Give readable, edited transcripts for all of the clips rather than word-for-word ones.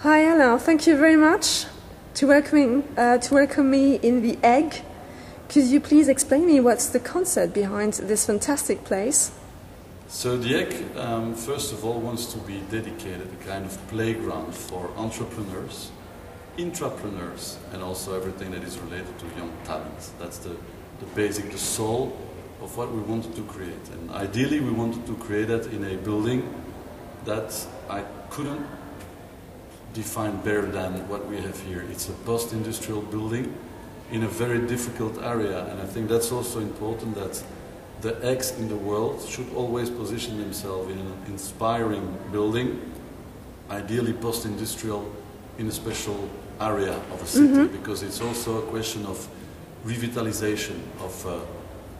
Hi Alain, thank you very much to welcome me in the Egg. Could you please explain me what's the concept behind this fantastic place? So the Egg, first of all, wants to be dedicated a kind of playground for entrepreneurs, intrapreneurs, and also everything that is related to young talent. That's the basic, the soul of what we wanted to create. And ideally we wanted to create that in a building that I couldn't define better than what we have here. It's a post-industrial building in a very difficult area, and I think that's also important, that the eggs in the world should always position themselves in an inspiring building, ideally post-industrial, in a special area of a city, because it's also a question of revitalization of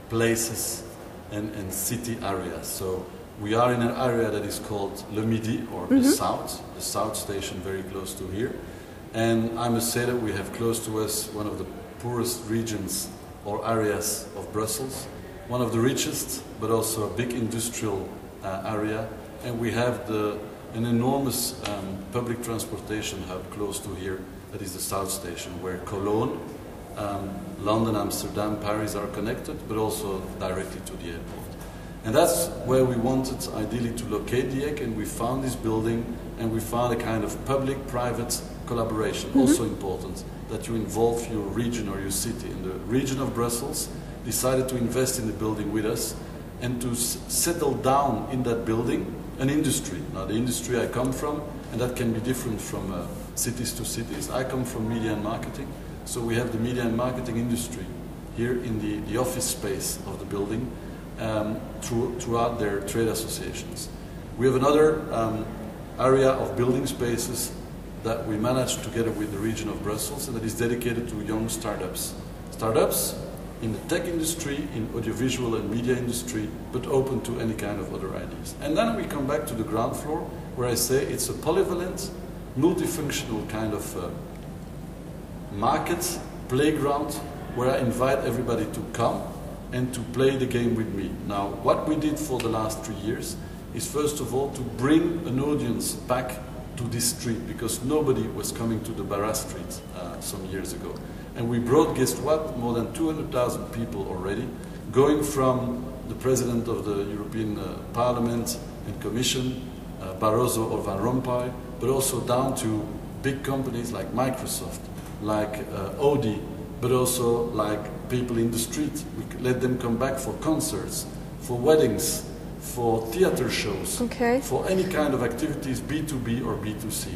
places and city areas. So we are in an area that is called Le Midi, or the South Station, very close to here. And I must say that we have close to us one of the poorest regions or areas of Brussels, one of the richest, but also a big industrial area. And we have an enormous public transportation hub close to here, that is the South Station, where Cologne, London, Amsterdam, Paris are connected, but also directly to the airport. And that's where we wanted ideally to locate the Egg, and we found this building, and we found a kind of public-private collaboration, also important, that you involve your region or your city. And the region of Brussels decided to invest in the building with us and to settle down in that building an industry. Now the industry I come from, and that can be different from cities to cities. I come from media and marketing, so we have the media and marketing industry here in the office space of the building, throughout their trade associations. We have another area of building spaces that we managed together with the region of Brussels, and that is dedicated to young startups. Startups in the tech industry, in audiovisual and media industry, but open to any kind of other ideas. And then we come back to the ground floor, where I say it's a polyvalent, multifunctional kind of market, playground, where I invite everybody to come and to play the game with me. Now, what we did for the last 3 years is, first of all, to bring an audience back to this street, because nobody was coming to the Barras Street some years ago. And we brought, guess what, more than 200,000 people already, going from the President of the European Parliament and Commission, Barroso or Van Rompuy, but also down to big companies like Microsoft, like Audi, but also like people in the street. We let them come back for concerts, for weddings, for theater shows, for any kind of activities, B2B or B2C.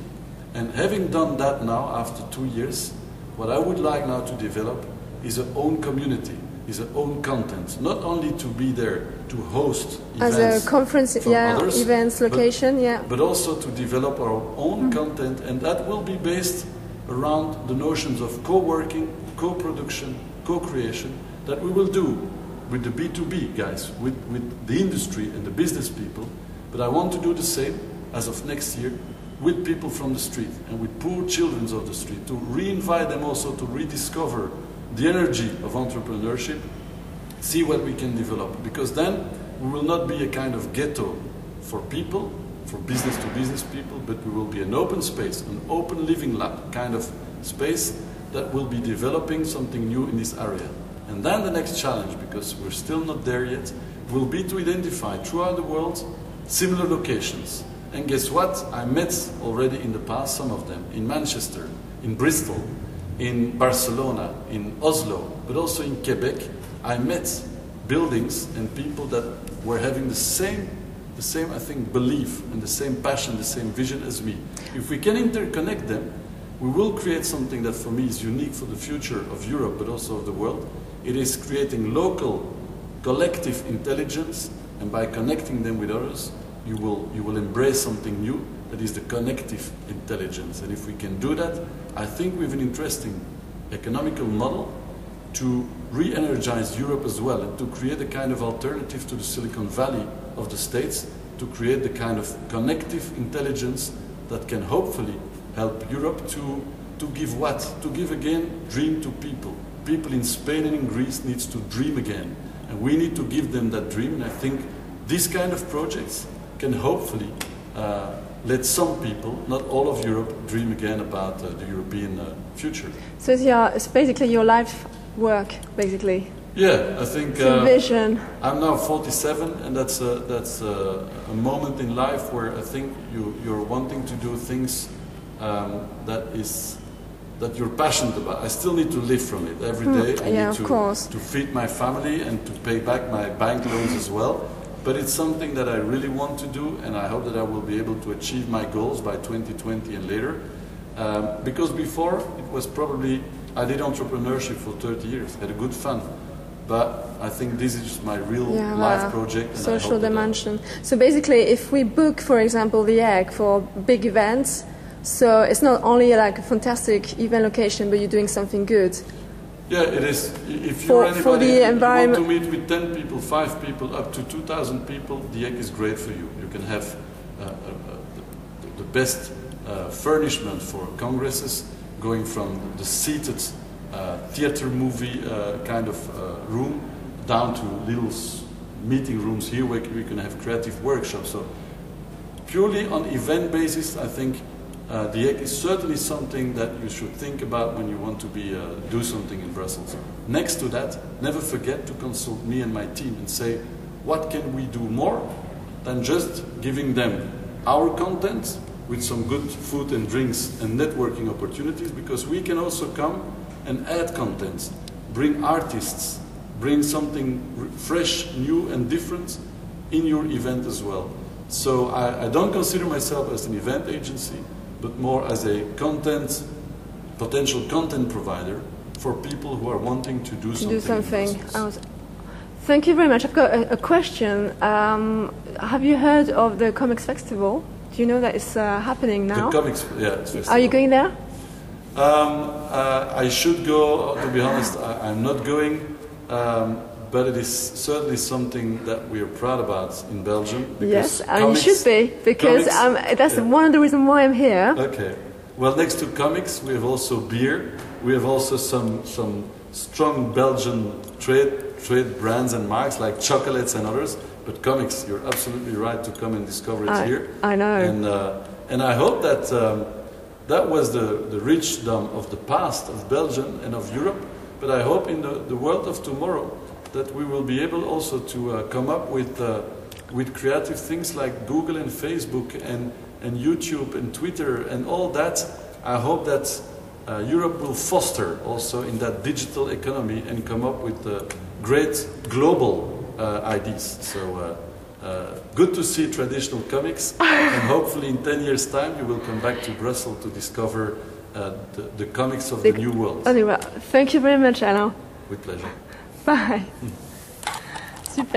And having done that now, after 2 years, what I would like now to develop is an own community, is an own content. Not only to be there to host events as a conference, others, events, location, but also to develop our own content, and that will be based around the notions of co-working, co-production, co-creation, that we will do with the B2B guys, with the industry and the business people. But I want to do the same as of next year with people from the street and with poor children of the street, to re-invite them also to rediscover the energy of entrepreneurship, see what we can develop. Because then we will not be a kind of ghetto for people, for business to business people, but we will be an open space, an open living lab kind of space that will be developing something new in this area. And then the next challenge, because we're still not there yet, will be to identify throughout the world similar locations. And guess what? I met already in the past some of them, in Manchester, in Bristol, in Barcelona, in Oslo, but also in Quebec. I met buildings and people that were having the same, I think, belief and the same passion, the same vision as me. If we can interconnect them, we will create something that for me is unique for the future of Europe, but also of the world. It is creating local, collective intelligence, and by connecting them with others, you will embrace something new, that is the connective intelligence. And if we can do that, I think we have an interesting economical model to re-energize Europe as well, and to create a kind of alternative to the Silicon Valley of the States, to create the kind of connective intelligence that can hopefully help Europe to give what? To give again dream to people. People in Spain and in Greece needs to dream again. And we need to give them that dream, and I think these kind of projects can hopefully let some people, not all of Europe, dream again about the European future. So it's basically your life work, basically. Yeah, I think vision. I'm now 47, and that's a moment in life where I think you're wanting to do things that you're passionate about. I still need to live from it every day. I need to feed my family and to pay back my bank loans as well. But it's something that I really want to do, and I hope that I will be able to achieve my goals by 2020 and later. Because before, it was probably, I did entrepreneurship for 30 years, had a good fun. But I think this is my real life project. And social dimension. So basically, if we book, for example, the Egg for big events, so it's not only like a fantastic event location, but you're doing something good. Yeah, it is. If you're anybody for the environment, you want to meet with 10 people, 5 people, up to 2,000 people, the Egg is great for you. You can have the best furnishment for congresses, going from the seated theater movie kind of room down to little meeting rooms here where we can have creative workshops. So purely on event basis, I think the Egg is certainly something that you should think about when you want to do something in Brussels. Next to that, never forget to consult me and my team and say, what can we do more than just giving them our content with some good food and drinks and networking opportunities, because we can also come and add content, bring artists, bring something fresh, new and different in your event as well. So I don't consider myself as an event agency, but more as a potential content provider for people who are wanting to do something. Thank you very much. I've got a question. Have you heard of the Comics Festival? Do you know that it's happening now? The Comics, yeah. Festival. Are you going there? I should go, to be honest. I'm not going, but it is certainly something that we are proud about in Belgium. Yes, and you should be, because that's one of the reasons why I'm here. Okay. Well, next to comics, we have also beer. We have also some strong Belgian trade brands and marks like chocolates and others. But comics, you're absolutely right to come and discover it here. I know. And I hope that that was the richdom of the past of Belgium and of Europe. But I hope in the world of tomorrow that we will be able also to come up with creative things like Google and Facebook and YouTube and Twitter and all that. I hope that Europe will foster also in that digital economy and come up with great global ideas. So good to see traditional comics, and hopefully in 10 years' time you will come back to Brussels to discover the comics of the new world. Anyway, thank you very much, Alain. With pleasure. Bye. Super.